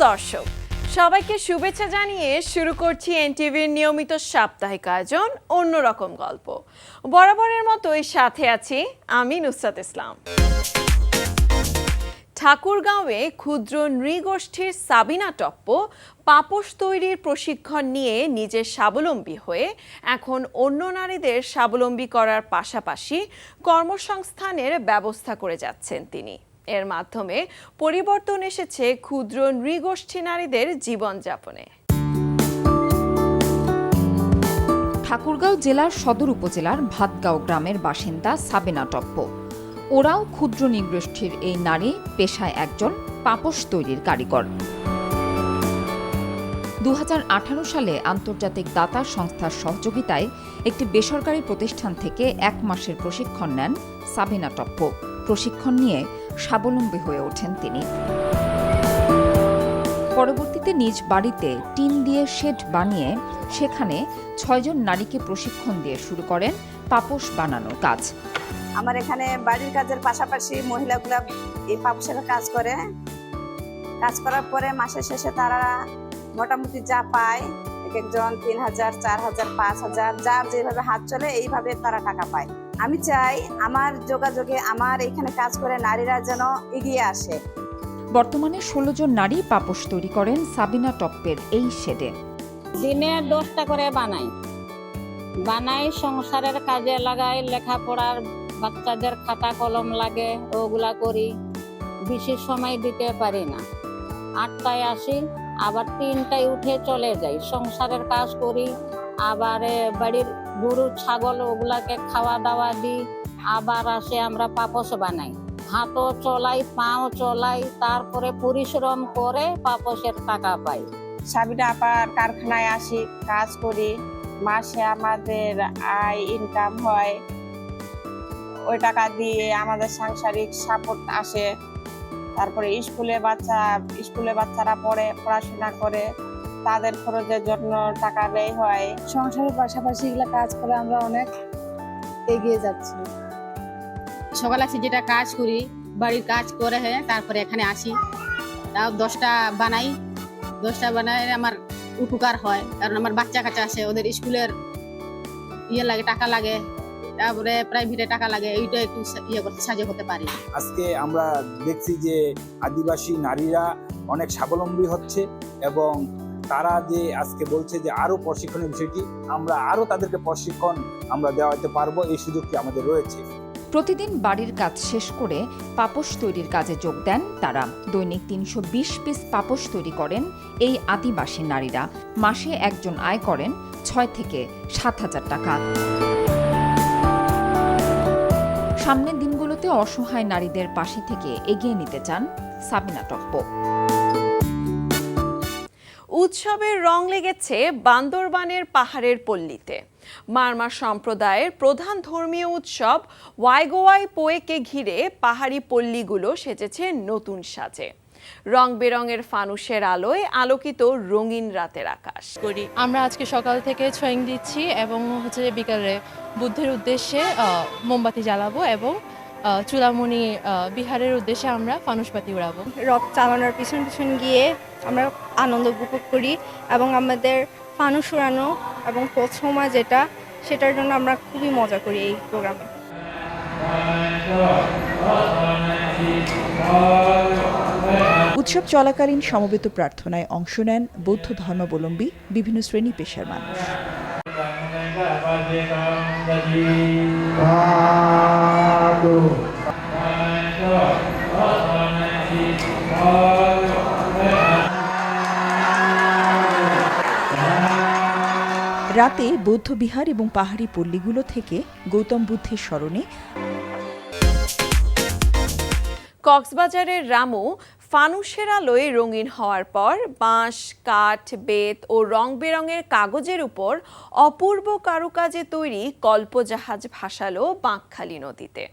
দর্শক, সবাইকে শুভেচ্ছা জানিয়ে শুরু করছি এনটিভির নিয়মিত সাপ্তাহিক আয়োজন অন্যরকম গল্প। বরাবরের মতোই সাথে আছি আমি নুসরাত ইসলাম। ঠাকুরগাঁওয়ে ক্ষুদ্র নৃগোষ্ঠীর সাবিনা টপ্প পাপোশ তৈরির প্রশিক্ষণ নিয়ে নিজের স্বাবলম্বী হয়ে এখন অন্য নারীদের স্বাবলম্বী করার পাশাপাশি কর্মসংস্থানের ব্যবস্থা করে যাচ্ছেন তিনি। এর মাধ্যমে পরিবর্তন এসেছে ক্ষুদ্র নৃগোষ্ঠী নারীদের জীবনযাপনে। ঠাকুরগাঁও জেলার সদর উপজেলার ভাতগাঁও গ্রামের বাসিন্দা সাবিনা টপ্প। ওরাও ক্ষুদ্র নৃগোষ্ঠীর এই নারী, পেশায় একজন পাপোশ তৈরির কারিগর। 2018 সালে আন্তর্জাতিক দাতা সংস্থার সহযোগিতায় একটি বেসরকারি প্রতিষ্ঠান থেকে 1 মাসের প্রশিক্ষণ নেন সাবিনা টপ্প। প্রশিক্ষণ নিয়ে স্বাবলম্বী হয়ে ওঠেন তিনি। পরবর্তীতে নিজ বাড়িতে টিন দিয়ে শেড বানিয়ে সেখানে 6 জন নারীকে প্রশিক্ষণ দিয়ে শুরু করেন পাপোশ বানানোর কাজ। আমার এখানে বাড়ির কাজের পাশাপাশি মহিলাগুলা এই পাপোশের কাজ করে। কাজ করার পরে মাসের শেষে তারা মোটামুটি যা পায়, একজন 3,000, 4,000, 5,000, যার যেভাবে হাত চলে এইভাবে তারা টাকা পায়। আমি চাই আমার যোগাযোগে আমার এখানে কাজ করে নারীরা যেন এগিয়ে আসে। বর্তমানে 16 জন নারী পাপোশ তৈরি করেন সাবিনা টপ্পের এই শেডে। দিনে 10টা করে বানাই সংসারের কাজে লাগাই, লেখাপড়ার বাচ্চাদের খাতা কলম লাগে ওগুলা করি। বেশি সময় দিতে পারি না। 8টায় আসি, আবার 3টায় উঠে চলে যাই, সংসারের কাজ করি। আবার বাড়ির গরু ছাগল ওগুলাকে খাওয়া দাওয়া দিই। আবার আসে আমরা পাপোশ বানাই, হাতও চলাই, পাও চলাই, তারপরে পরিশ্রম করে পাপোশের টাকা পাই। সাবিনা আপার কারখানায় আসি, কাজ করি। মাসে আমাদের আয় ইনকাম হয়, ওই টাকা দিয়ে আমাদের সাংসারিক সাপোর্ট আসে। তারপরে স্কুলে বাচ্চারা পড়াশোনা করে, তাদের খরচের জন্য টাকা ব্যয় হয়। সংসারের পাশাপাশি এগুলা কাজ করে আমরা অনেক এগিয়ে যাচ্ছি। সকালে আসি, যেটা কাজ করি বাড়ির কাজ করে তারপরে এখানে আসি, তাও 10টা বানাই আমার উপকার হয়। কারণ আমার বাচ্চা কাচ্চা আসে, ওদের স্কুলের লাগে, টাকা লাগে, তারপরে প্রাইভেটে টাকা লাগে, এইটা একটু করতে সাহায্য করতে পারি। আজকে আমরা দেখছি যে আদিবাসী নারীরা অনেক স্বাবলম্বী হচ্ছে এবং তারা যে আজকে বলছে যে আরো প্রশিক্ষণের বিষয়টি আমরা আরো তাদেরকে প্রশিক্ষণ আমরা দেওয়াতে পারবো, এই সুযোগটি আমাদের রয়েছে। প্রতিদিন বাড়ির কাজ শেষ করে পাপোশ তৈরির কাজে যোগ দেন তারা। দৈনিক 320 পিস পাপোশ তৈরি করেন এই আদিবাসী নারীরা। মাসে একজন আয় করেন 6 থেকে 7,000 টাকা। সামনের দিনগুলোতে অসহায় নারীদের পাশে থেকে এগিয়ে নিতে চান সাবিনা টপ্প। উৎসবের রং লেগেছে বান্দরবানের পাহাড়ের পল্লীতে। মারমা সম্প্রদায়ের প্রধান ধর্মীয় উৎসব ওয়াইগোয়াই পোয়েকে ঘিরে পাহাড়ি পল্লীগুলো সেজেছে নতুন সাজে। রং বেরঙের ফানুসের আলোয় আলোকিত রঙিন রাতের আকাশ। আমরা আজকে সকাল থেকে ছয়ং দিচ্ছি এবং বিকালে বুদ্ধের উদ্দেশ্যে মোমবাতি জ্বালাবো এবং চূড়ামণি বিহারের উদ্দেশ্যে আমরা ফানুসবাতি উড়াবো। রথ চালানোর পিছন গিয়ে আমরা আনন্দ উপভোগ করি এবং আমাদের ফানুস উড়ানো এবং প্রথমা সেটার জন্য আমরা খুবই মজা করি এই প্রোগ্রামে। উৎসব চলাকালীন সমবেত প্রার্থনায় অংশ নেন বৌদ্ধ ধর্মাবলম্বী বিভিন্ন শ্রেণী পেশার মানুষ। রাতে বৌদ্ধবিহার এবং পাহাড়ি পল্লীগুলো থেকে গৌতম বুদ্ধের স্মরণে কক্সবাজারের রামু ফানুসের আলোয় রঙিন হওয়ার পর বাঁশ, কাঠ, বেত ও রং বেরঙের কাগজের উপর অপূর্ব কারুকাজে তৈরি কল্পজাহাজ ভাসালো বাঁকখালী নদীতে।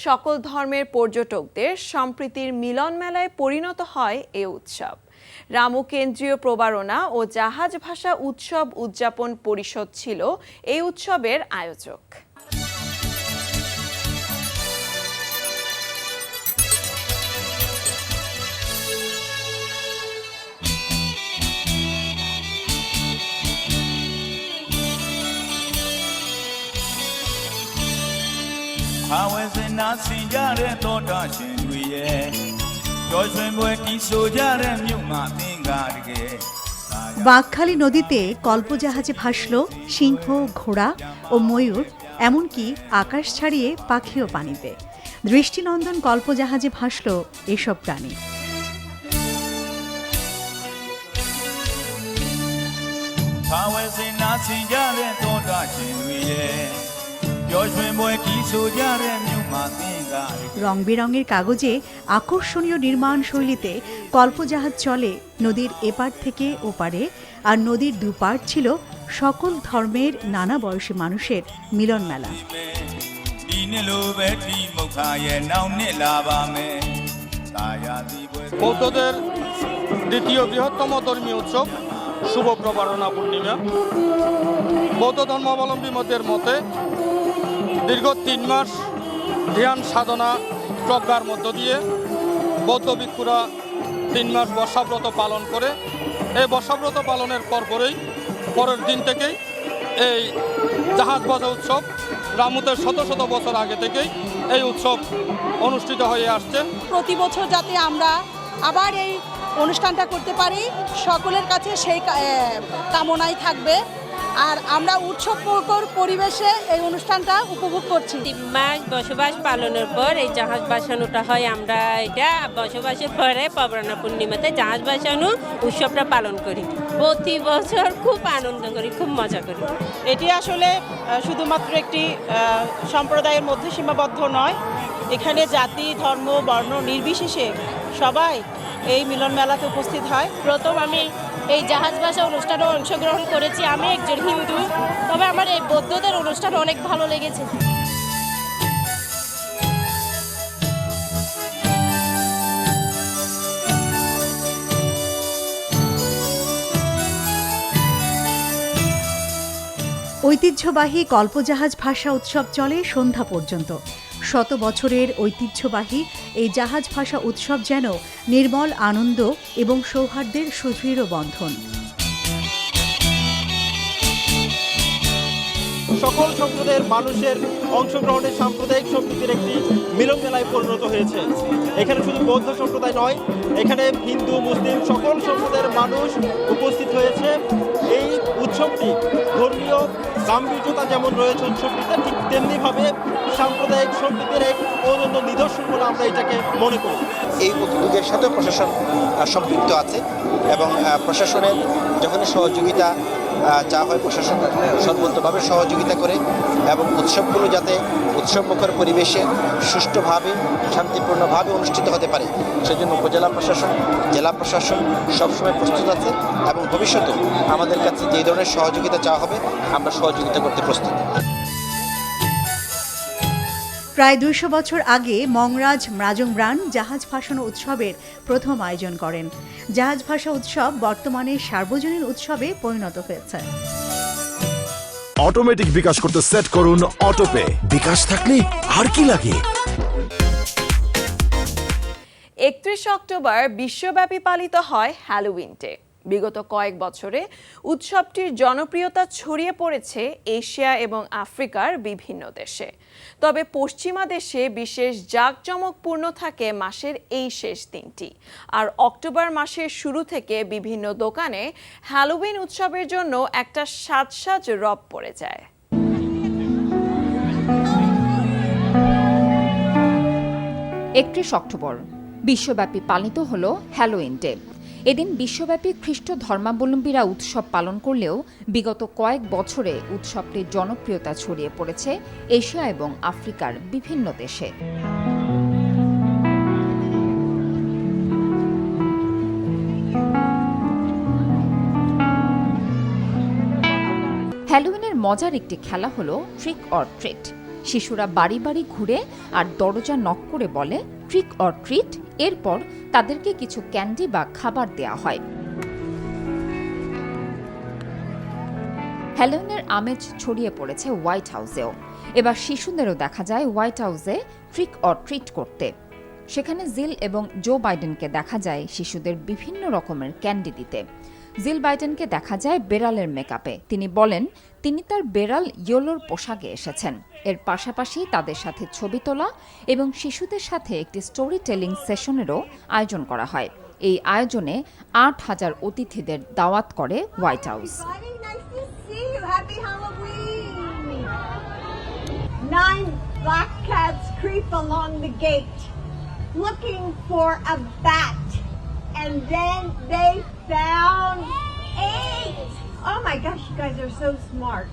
সকল ধর্মের পর্যটকদের সম্প্রীতির মিলন মেলায় পরিণত হয় এ উৎসব। রামু কেন্দ্রীয় প্রবারণা ও জাহাজ ভাষা উৎসব উদযাপন পরিষদ ছিল এই উৎসবের আয়োজক। ဘာဝစင်နာစင်ကြတဲ့သောတာရှင်တွေရဲ့ကြော်ရွှင်ပွဲတီးဆိုကြတဲ့မြို့မှာသင်္ကာတကယ် বাঁকখালী নদীতে কল্পজাহাজে ভাসল সিংহ, ঘোড়া ও ময়ূর, এমনকি আকাশ ছাড়িয়ে পাখিও পানিতে। দৃষ্টিনন্দন কল্পজাহাজে ভাসল এসব প্রাণী।ဘာဝစင်နာစင်ကြတဲ့သောတာရှင်တွေရဲ့ကြော်ရွှင်ပွဲတီးဆိုကြတဲ့မြို့မှာသင်္ကာတကယ် রং বেরঙের কাগজে আকর্ষণীয় নির্মাণ শৈলীতে কল্পজাহাজ চলে নদীর এপার থেকে ওপারে, আর নদীর দুপার ছিল সকল ধর্মের নানা বয়সী মানুষের মিলন মেলা। ဒီနှစ်လိုပဲတီးမုတ်ခါရဲ့နောက်နှစ်လာပါမယ်တာယာသီပွဲ বৌদ্ধদের দ্বিতীয় বৃহত্তম ধর্মীয় উৎসব শুভ প্রবারণা পূর্ণিমা। বৌদ্ধ ধর্মাবলম্বীদের মতে দীর্ঘ 3 মাস ধ্যান সাধনা প্রজ্ঞার মধ্য দিয়ে বৌদ্ধ ভিক্ষুরা 3 মাস বর্ষাব্রত পালন করে। এই বর্ষাব্রত পালনের পরের দিন থেকেই এই জাহাজ ভাসা উৎসব রামুতের শত শত বছর আগে থেকেই এই উৎসব অনুষ্ঠিত হয়ে আসছে। প্রতি বছর যাতে আমরা আবার এই অনুষ্ঠানটা করতে পারি, সকলের কাছে সেই কামনাই থাকবে। আর আমরা উৎসবমুখর পরিবেশে এই অনুষ্ঠানটা উপভোগ করছি। 3 মাস বসবাস পালনের পর এই জাহাজ ভাসানোটা হয়। আমরা এটা বসবাসের পরে প্রবারণা পূর্ণিমাতে জাহাজ ভাসানো উৎসবটা পালন করি। প্রতি বছর খুব আনন্দ করি, খুব মজা করি। এটি আসলে শুধুমাত্র একটি সম্প্রদায়ের মধ্যে সীমাবদ্ধ নয়, এখানে জাতি, ধর্ম, বর্ণ নির্বিশেষে সবাই এই মিলন মেলাতে উপস্থিত হয়। প্রথম আমি এই জাহাজ ভাসা অনুষ্ঠানে অংশগ্রহণ করেছি। আমি একজন হিন্দু, তবে আমার এই বৌদ্ধদের অনুষ্ঠান অনেক ভালো লেগেছে। ঐতিহ্যবাহী কল্পজাহাজ ভাসা উৎসব চলে সন্ধ্যা পর্যন্ত। শত বছরের ঐতিহ্যবাহী এই জাহাজ ভাসা উৎসব যেন নির্মল আনন্দ এবং সৌহার্দ্যের সুদৃঢ় বন্ধন। সকল সম্প্রদায়ের মানুষের অংশগ্রহণে সাম্প্রদায়িক সম্প্রীতির একটি মিলন মেলায় পরিণত হয়েছে। এখানে শুধু বৌদ্ধ সম্প্রদায় নয়, এখানে হিন্দু, মুসলিম সকল সম্প্রদায়ের মানুষ উপস্থিত হয়েছে। এই উৎসবটি ধর্মীয় গাম্ভীর্যতা যেমন রয়েছে উৎসবটিতে, ঠিক তেমনিভাবে সাম্প্রদায়িক সম্প্রীতির এক অনন্য নিদর্শন বলে আমরা এটাকে মনে করি। এই উদ্যোগের সাথে প্রশাসন সম্পৃক্ত আছে এবং প্রশাসনের যখনই সহযোগিতা চাওয়া হয়, প্রশাসন সর্বোচ্চভাবে সহযোগিতা করে এবং উৎসবগুলো যাতে উৎসবমুখর পরিবেশে সুষ্ঠুভাবে শান্তিপূর্ণভাবে অনুষ্ঠিত হতে পারে সেজন্য উপজেলা প্রশাসন, জেলা প্রশাসন সবসময় প্রস্তুত আছে এবং ভবিষ্যতেও আমাদের কাছে যে ধরনের সহযোগিতা চাওয়া হবে আমরা সহযোগিতা করতে প্রস্তুত। প্রায় 200 বছর আগে মংরাজ ম্রাজংব্রান জাহাজ ভাসানো উৎসবের প্রথম আয়োজন করেন। জাহাজ ভাসা উৎসব বর্তমানে সার্বজনীন উৎসবে পরিণত হয়েছে। অটোমেটিক বিকাশ করতে সেট করুন অটোপে। বিকাশ থাকলে আর কি লাগে। 31 অক্টোবর বিশ্বব্যাপী পালিত হয় হ্যালোউইন ডে। বিগত কয়েক বছরে উৎসবটির জনপ্রিয়তা ছড়িয়ে পড়েছে এশিয়া এবং আফ্রিকার বিভিন্ন দেশে। তবে পশ্চিমা দেশে বিশেষ জাঁকজমকপূর্ণ থাকে মাসের এই শেষ দিনটি। আর অক্টোবর মাসের শুরু থেকে বিভিন্ন দোকানে হ্যালোউইন উৎসবের জন্য একটা সাজ রব পড়ে যায়। 31 অক্টোবর বিশ্বব্যাপী পালিত হলো হ্যালোউইন ডে। এদিন বিশ্বব্যাপী খ্রিস্ট ধর্মাবলম্বীরা উৎসব পালন করলেও বিগত কয়েক বছরে উৎসবটির জনপ্রিয়তা ছড়িয়ে পড়েছে এশিয়া এবং আফ্রিকার বিভিন্ন দেশে। হ্যালোউইনের মজার একটি খেলা হলো ট্রিক অর ট্রিট। শিশুরা বাড়ি বাড়ি ঘুরে আর দরজা নক করে বলে ট্রিক অর ট্রিট। এরপর তাদেরকে কিছু ক্যান্ডি বা খাবার দেয়া হয়। হ্যালোউইনের আমেজ ছড়িয়ে পড়েছে হোয়াইট হাউসেও। এবার শিশুদেরও দেখা যায় হোয়াইট হাউসে ট্রিক অর ট্রিট করতে। সেখানে জিল এবং জো বাইডেনকে দেখা যায় শিশুদের বিভিন্ন রকমের ক্যান্ডি দিতে। জিল বাইডেনকে দেখা যায় বেড়ালের মেকআপে। তিনি বলেন তিনি তার বেড়াল ইয়োলোর পোশাকে এসেছেন। এর পাশাপাশি তাদের সাথে ছবি তোলা এবং শিশুদের সাথে একটি স্টোরি টেলিং সেশনেরও আয়োজন করা হয়। এই আয়োজনে ৮,০০০ অতিথিদের দাওয়াত করে white house. 9 black cats creep along the gate looking for a bat, and then they found 8. Oh my gosh, you guys are so smart.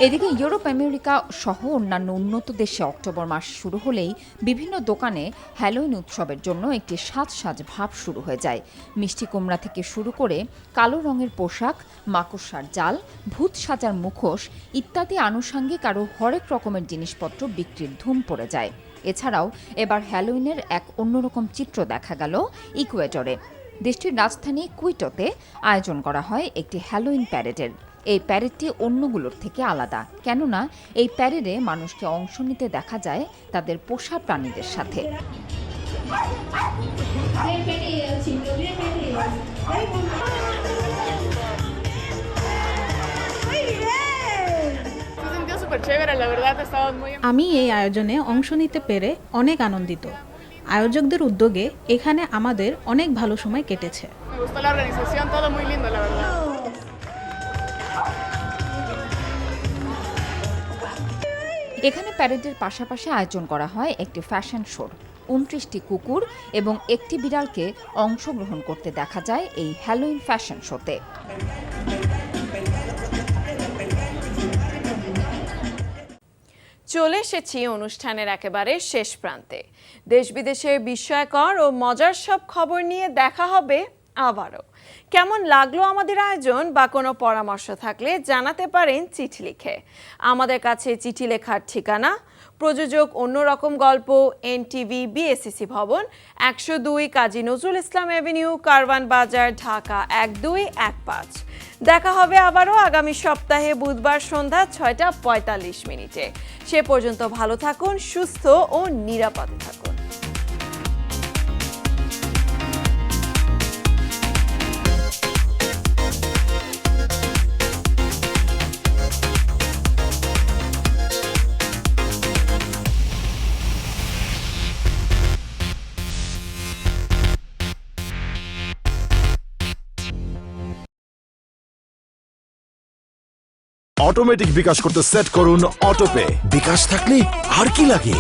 এদিকে ইউরোপ আমেরিকা সহ অন্যান্য উন্নত দেশে অক্টোবর মাস শুরু হলেই বিভিন্ন দোকানে হ্যালোইন উৎসবের জন্য একটি সাজ ভাব শুরু হয়ে যায়। মিষ্টি কুমড়া থেকে শুরু করে কালো রঙের পোশাক, মাকড়সার জাল, ভূত সাজার মুখোশ ইত্যাদি আনুষঙ্গিক আরও হরেক রকমের জিনিসপত্র বিক্রির ধুম পড়ে যায়। এছাড়াও এবার হ্যালোইনের এক অন্যরকম চিত্র দেখা গেল ইকুয়েডরে। দেশটির রাজধানী কুইটোতে আয়োজন করা হয় একটি হ্যালোইন প্যারেডের। এই প্যারেডটি অন্যগুলোর থেকে আলাদা, কেননা এই প্যারেডে মানুষকে অংশ নিতে দেখা যায় তাদের পোষা প্রাণীদের সাথে। আমি এই আয়োজনে অংশ নিতে পেরে অনেক আনন্দিত। আয়োজকদের উদ্যোগে এখানে আমাদের অনেক ভালো সময় কেটেছে। এখানে প্যারেডের পাশাপাশি আয়োজন করা হয় একটি ফ্যাশন শোর। ২৯টি কুকুর এবং একটি বিড়ালকে অংশগ্রহণ করতে দেখা যায় এই হ্যালোইন ফ্যাশন শোতে। চলে এসেছি অনুষ্ঠানের একেবারে শেষ প্রান্তে। দেশ বিদেশের বিস্ময়কর ও মজার সব খবর নিয়ে দেখা হবে আবারও। কেমন লাগলো আমাদের আয়োজন বা কোনো পরামর্শ থাকলে জানাতে পারেন চিঠি লিখে। আমাদের কাছে চিঠি লেখার ঠিকানা: প্রযোজক অন্যরকম গল্প, NTV, BSCC ভবন, ১০২ কাজী নজরুল ইসলাম এভিনিউ, কারওয়ান বাজার, ঢাকা ১২১৫। দেখা হবে আবারও আগামী সপ্তাহে বুধবার সন্ধ্যা ৬টা ৪৫ মিনিটে। সে পর্যন্ত ভালো থাকুন, সুস্থ ও নিরাপদে থাকুন। অটোমেটিক বিকাশ করতে সেট করুন অটোপে। বিকাশ থাকলে আর কি লাগে।